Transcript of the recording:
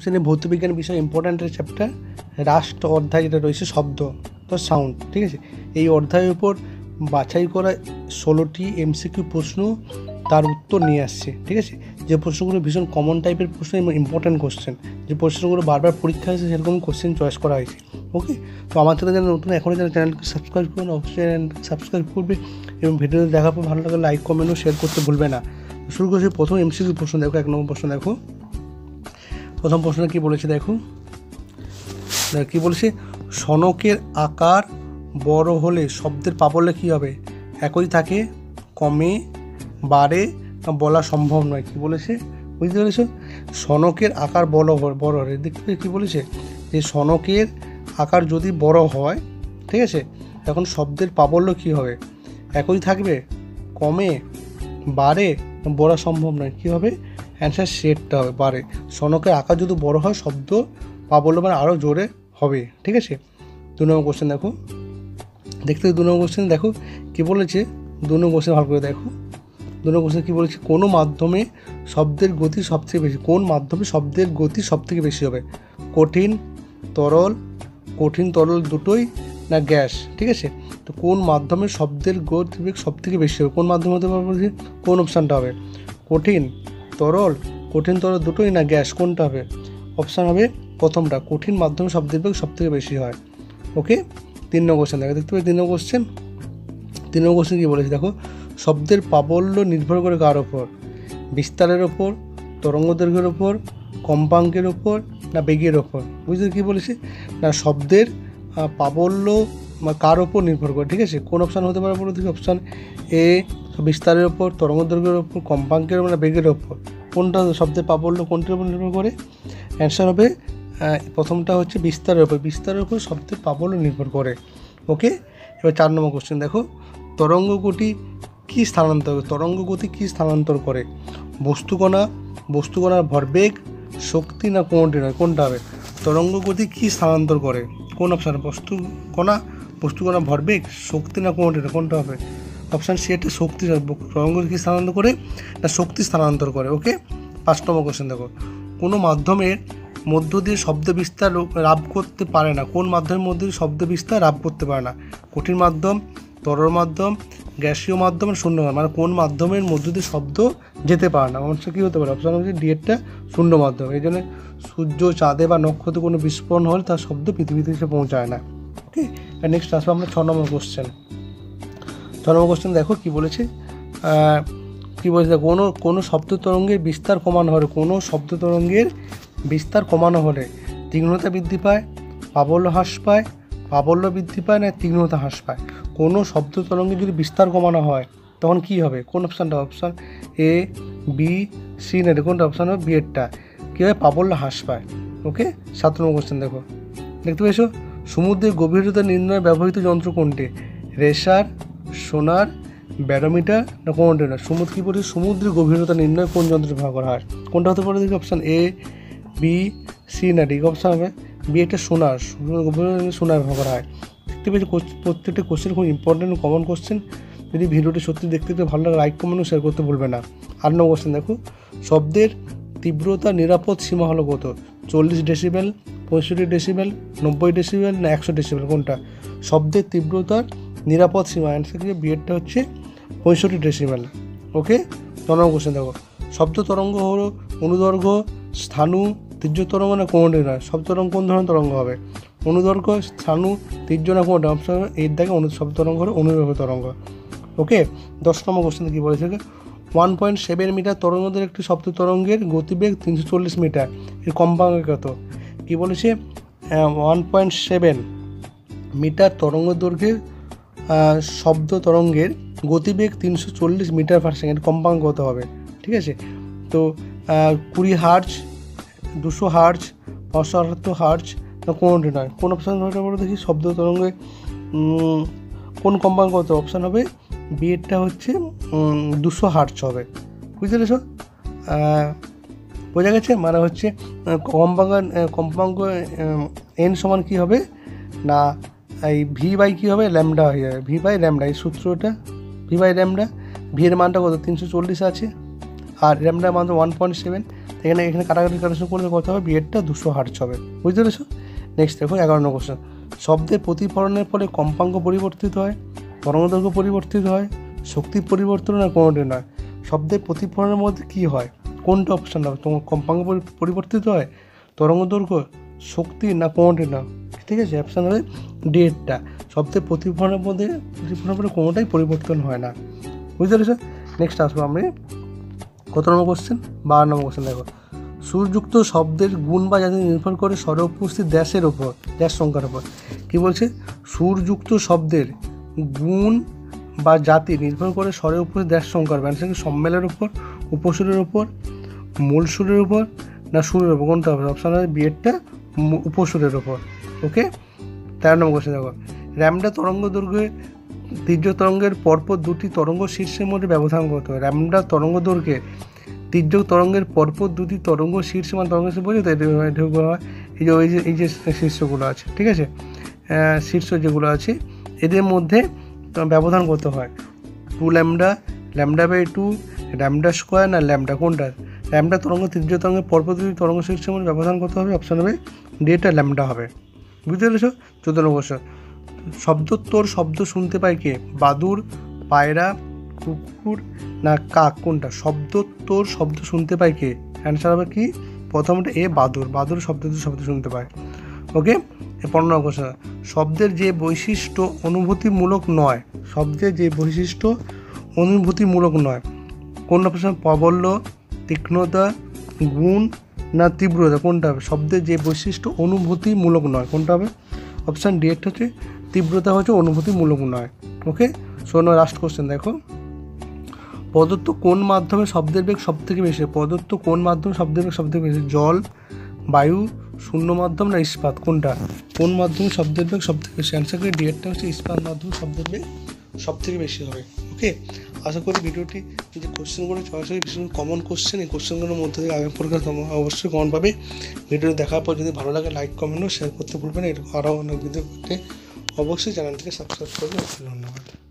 শ্রেণী ভৌতবিজ্ঞান বিষয় important chapter রাষ্ট্র অধ্যায় যেটা রয়েছে শব্দ তো সাউন্ড, ঠিক আছে। এই অধ্যায়ের উপর বাছাই করা 16টি এমসিকিউ প্রশ্ন তার উত্তর নিয়ে আসছে, ঠিক আছে। যে প্রশ্নগুলো ভীষণ কমন টাইপের প্রশ্ন এবং ইম্পর্ট্যান্ট কোশ্চেন, যে প্রশ্নগুলো বারবার পরীক্ষা আসে সেরকম কোশ্চেন চয়েস করা হয়েছে। ওকে, তো আমার চ্যানেল যারা নতুন এখনও যারা চ্যানেলকে সাবস্ক্রাইব করুন, অবশ্যই চ্যানেলকে সাবস্ক্রাইব করবে এবং ভিডিওতে দেখার পর ভালো লাগলে লাইক কমেন্ট ও শেয়ার করতে ভুলবে না। শুরু করছি প্রথম এমসিকিউ প্রশ্ন। দেখো 1 নম্বর প্রশ্ন। দেখো প্রথম প্রশ্ন কী বলেছে, দেখো কী বলেছে, সনকের আকার বড় হলে শব্দের প্রাবল্য কী হবে? একই থাকে, কমে, বাড়ে, বলা সম্ভব নয়। কী বলেছে বুঝতে পেরেছো? সনকের আকার বড় হলে দেখতে কী বলেছে, যে সনকের আকার যদি বড় হয়, ঠিক আছে, তখন শব্দের প্রাবল্য কী হবে? একই থাকবে, কমে, বাড়ে, বলা সম্ভব নয়। কী হবে? অ্যান্সার সেটটা হবে বাড়ে। সনকের আকার যদি বড় হয় শব্দ প্রাবল্য মানে আরও জোরে হবে, ঠিক আছে। 2 নম্বর কোশ্চেন দেখো, দেখতে 2 নম্বর কোশ্চেন দেখো কী বলেছে। 2 নম্বর কোশ্চেন ভালো করে দেখো। 2 নম্বর কোশ্চেন কী বলেছে, কোনো মাধ্যমে শব্দের গতি সবথেকে বেশি, কোন মাধ্যমে শব্দের গতি সবথেকে বেশি হবে? কঠিন তরল দুটোই না গ্যাস, ঠিক আছে। তো কোন মাধ্যমে শব্দের গতিবেগ সবথেকে বেশি হবে? কোন মাধ্যমে হতে পারবে? কোন অপশানটা হবে? কঠিন তরল দুটোই না গ্যাস, কোনটা হবে? অপশান হবে প্রথমটা, কঠিন মাধ্যমে শব্দের বেগ সবথেকে বেশি হয়। ওকে, 3 নম্বর কোশ্চেন দেখো, দেখতে পাচ্ছি 3 নম্বর কোশ্চেন। 3 নম্বর কোশ্চেন কী বলেছে দেখো, শব্দের প্রাবল্য নির্ভর করে কার ওপর? বিস্তারের ওপর, তরঙ্গদৈর্ঘ্যের ওপর, কম্পাঙ্কের ওপর না বেগের ওপর? বুঝতে কী বলেছে না, শব্দের প্রাবল্য কার ওপর নির্ভর করে, ঠিক আছে। কোন অপশান হতে পারে বলে দেখি? অপশান এ বিস্তারের ওপর, তরঙ্গদৈর্ঘ্যের ওপর, কম্পাঙ্কের ওপর না বেগের ওপর? কোনটা শব্দের প্রাবল্য কোনটির উপর নির্ভর করে? অ্যান্সার হবে প্রথমটা হচ্ছে বিস্তারের ওপর শব্দের প্রাবল্য নির্ভর করে। ওকে, এবার 4 নম্বর কোশ্চেন দেখো, তরঙ্গ গতি কী স্থানান্তর করে? বস্তুকণার ভরবেগ, শক্তি না কোনটি নয়? কোনটা হবে? তরঙ্গ গতি কী স্থানান্তর করে? কোন অপশান? বস্তুকণার ভরবেগ, শক্তি না কোনটি নয়? কোনটা হবে? অপশান সি একটা শক্তি। তরঙ্গ কী স্থানান্তর করে না শক্তি স্থানান্তর করে। ওকে, 5 নম্বর কোশ্চেন দেখো, কোনো মাধ্যমের মধ্য দিয়ে শব্দ বিস্তার লাভ করতে পারে না? কোন মাধ্যমের মধ্যে শব্দ বিস্তার লাভ করতে পারে না? কঠিন মাধ্যম, তরল মাধ্যম, গ্যাসীয় মাধ্যম, শূন্য মাধ্যম, মানে কোন মাধ্যমের মধ্য দিয়ে শব্দ যেতে পারে না? অবশ্য কী হতে পারে? অপশান হচ্ছে ডিএরটা শূন্য মাধ্যম। এই জন্য সূর্য, চাঁদে বা নক্ষত্রে কোনো বিস্ফোরণ হলে তার শব্দ পৃথিবীতে এসে পৌঁছায় না। ওকে, নেক্সট আসবো আমরা 6 নম্বর কোশ্চেন। 6 নম্বর কোশ্চেন দেখো কী বলেছে, কোনো শব্দ তরঙ্গের বিস্তার কমানো হলে তীক্ষ্ণতা বৃদ্ধি পায়, প্রাবল্য হ্রাস পায়, প্রাবল্য বৃদ্ধি পায় না তীক্ষ্ণতা হ্রাস পায়? কোনো শব্দ তরঙ্গের যদি বিস্তার কমানো হয় তখন কী হবে? কোন অপশানটা? অপশান এ, বি, সি না কোনটা? অপশান হবে বি এরটা, কী হয়? প্রাবল্য হ্রাস পায়। ওকে, 7 নম্বর কোশ্চেন দেখো, দেখতে পেয়েছো, সমুদ্রের গভীরতা নির্ণয়ে ব্যবহৃত যন্ত্র কোনটি? রেসার, সোনার, ব্যারোমিটার না কোনটি না? কী বলছে, সমুদ্রের গভীরতা নির্ণয় কোন যন্ত্র ব্যবহার করা হয়? কোনটা হতে পারে দেখি? অপশান এ, বি, সি না ডি? অপশান হবে বি একটা সোনার ব্যবহার করা হয়। দেখতে পেয়েছি প্রত্যেকটা কোশ্চেন খুব ইম্পর্টেন্ট কমন কোশ্চেন। যদি ভিডিওটি সত্যি দেখতে ভালো লাগে লাইক কমেন্ট শেয়ার করতে ভুলবে না। 8 নম্বর কোশ্চেন দেখো, শব্দের তীব্রতা নিরাপদ সীমা হলো কত? 40 ডেসিবেল, 65 ডেসিবেল, 90 ডেসিবেল না 100 ডেসিবেল? কোনটা? শব্দের তীব্রতার নিরাপদ সীমা অ্যান্সার কি? বিয়েরটা হচ্ছে 65 ডেসিবেল। ওকে, 9 নম্বর কোশ্চেন দেখো, শব্দ তরঙ্গ হলো অনুদৈর্ঘ্য, স্থানু, তীর্য তরঙ্গ না কোনটি নয়? শব্দ তরঙ্গ কোন ধরনের তরঙ্গ হবে? অনুদৈর্ঘ্য, স্থানু, তীর্য না কোনটা? অপশন এর দেখে শব্দ তরঙ্গ হলো অনুদৈর্ঘ্য তরঙ্গ। ওকে, 10 নম্বর কোশ্চেন কী বলেছে, 1.7 মিটার তরঙ্গদের একটি শব্দ তরঙ্গের গতিবেগ 340 মিটার, এর কম্পাঙ্ক কত? কী বলেছে, 1.7 মিটার তরঙ্গ দৈর্ঘ্যের শব্দ তরঙ্গের গতিবেগ 340 মিটার পার সেকেন্ড, কম্পাঙ্ক কত হবে? ঠিক আছে, তো 20 হার্জ, 200 হার্জ, 578 হার্জ না কোনটি নয়? কোন অপশান হবে বলে দেখি? শব্দ তরঙ্গে কোন কম্পাঙ্ক কত? অপশান হবে বি এরটা হচ্ছে 200 হার্জ হবে। বুঝতে পেরেছ? বোঝা গেছে? মানে হচ্ছে কম্পাঙ্ক এন সমান কী হবে না, এই ভি বাই কী হবে? ল্যামডা হয়ে যাবে, ভি বাই ল্যামডা, এই সূত্রটা ভি বাই ল্যামডা। ভি এর মানটা কত? 340 আছে, আর ল্যামডার মান 1.7, এখানে কাটাকাটি কাটাকাটি করলে কত হবে, বিয়েরটা 200 হার্টজ হবে। বুঝতে পেরেছো? নেক্সট দেখো 11 নম্বর কোশ্চেন। শব্দের প্রতিফলনের ফলে কম্পাঙ্ক পরিবর্তিত হয়, তরঙ্গদৈর্ঘ্য পরিবর্তিত হয়, শক্তি পরিবর্তন না কোনোটি নয়। শব্দের প্রতিফলনের মধ্যে কী হয়, কোনটা অপশান হবে? তোমার কম্পাঙ্ক পরিবর্তিত হয়, তরঙ্গদৈর্ঘ্য, শক্তি না কোনোটি না। ঠিক আছে, অপশান হবে ডেটটা। শব্দের প্রতিফলনের মধ্যে কোনোটাই পরিবর্তন হয় না। বুঝতে পেরেছো? নেক্সট আসবো আমি কত নম্বর কোশ্চেন, 12 নম্বর কোশ্চেন। দেখো, সুরযুক্ত শব্দের গুণ বা জাতি নির্ভর করে স্বরে উপস্থিত ড্যাশের ওপর, ড্যাশ সংখ্যার ওপর। কী বলছে? সুরযুক্ত শব্দের গুণ বা জাতি নির্ভর করে স্বরে উপস্থিত ড্যাশ সংখ্যার ওপর। অ্যান্সার কি সম্মেলের ওপর, উপসুরের ওপর, মূল সুরের ওপর না সুরের ওপর? কোনটা হবে? অপশান হবে বিয়েরটা উপসুরের ওপর। ওকে, 13 নম্বর কোশ্চেন। দেখো, ল্যামডা তরঙ্গ দৈর্ঘ্যে তীর্য তরঙ্গের পরপর দুটি তরঙ্গ শীর্ষের মধ্যে ব্যবধান করতে হয়। ল্যামডা তরঙ্গ দৈর্ঘ্যে তীর্য তরঙ্গের পরপর দুটি তরঙ্গ শীর্ষ মানে তরঙ্গ শীর্ষ বোঝো তো, এটা বলা হয় এই যে শীর্ষগুলো আছে, ঠিক আছে, শীর্ষ যেগুলো আছে এদের মধ্যে ব্যবধান করতে হয়। 2 ল্যামডা, λ/2, ল্যামডা স্কোয়ার না ল্যামডা, কোনটা? ল্যামডা তরঙ্গ তীর্য তরঙ্গের পরপর দুটি তরঙ্গ শীর্ষের মধ্যে ব্যবধান করতে হবে। অপশান হবে ডেটা ল্যামডা হবে। বুঝতে পেরেছো? 14 নম্বর কোশ্চেন। শব্দোত্তর শব্দ শুনতে পায় কে? বাদুড়, পায়রা, কুকুর না কাক? কোনটা? শব্দোত্তর শব্দ শুনতে পায় কে? অ্যান্সার হবে কি? প্রথমটা এ, বাদুড়। বাদুড় শব্দ শুনতে পায়। ওকে, 15 নম্বর কোশ্চেন। শব্দের যে বৈশিষ্ট্য অনুভূতিমূলক নয়, শব্দের যে বৈশিষ্ট্য অনুভূতিমূলক নয়, কোন অপশন? প্রাবল্য, তীক্ষ্ণতা, গুণ না তীব্রতা? কোনটা হবে? শব্দের যে বৈশিষ্ট্য অনুভূতিমূলক নয়, কোনটা হবে? অপশান ডি একটা হচ্ছে তীব্রতা, হচ্ছে অনুভূতিমূলক নয়। ওকে, শোনো লাস্ট কোশ্চেন। দেখো, প্রদত্ত কোন মাধ্যমে শব্দের বেগ সব থেকে বেশি? প্রদত্ত কোন মাধ্যমে শব্দের বেগ সব থেকে বেশি? জল, বায়ু, শূন্য মাধ্যম না ইস্পাত? কোনটা? কোন মাধ্যমে শব্দের বেগ সব থেকে বেশি? অ্যান্সার করে ডিএটটা হচ্ছে ইস্পাত মাধ্যমে শব্দের বেগ সব থেকে বেশি হবে। ওকে, আশা করি ভিডিওটি যে কোশ্চেনগুলো সরাসরি ভীষণ কমন কোশ্চেন, এই কোশ্চেনগুলোর মধ্যে থেকে আগামী পরীক্ষা অবশ্যই কমন পাবে। ভিডিওটি দেখার পর যদি ভালো লাগে লাইক, কমেন্ট ও শেয়ার করতে ভুলবেন। এর আরও অনেক ভিডিও করতে অবশ্যই চ্যানেলটিকে সাবস্ক্রাইব করবেন। ধন্যবাদ।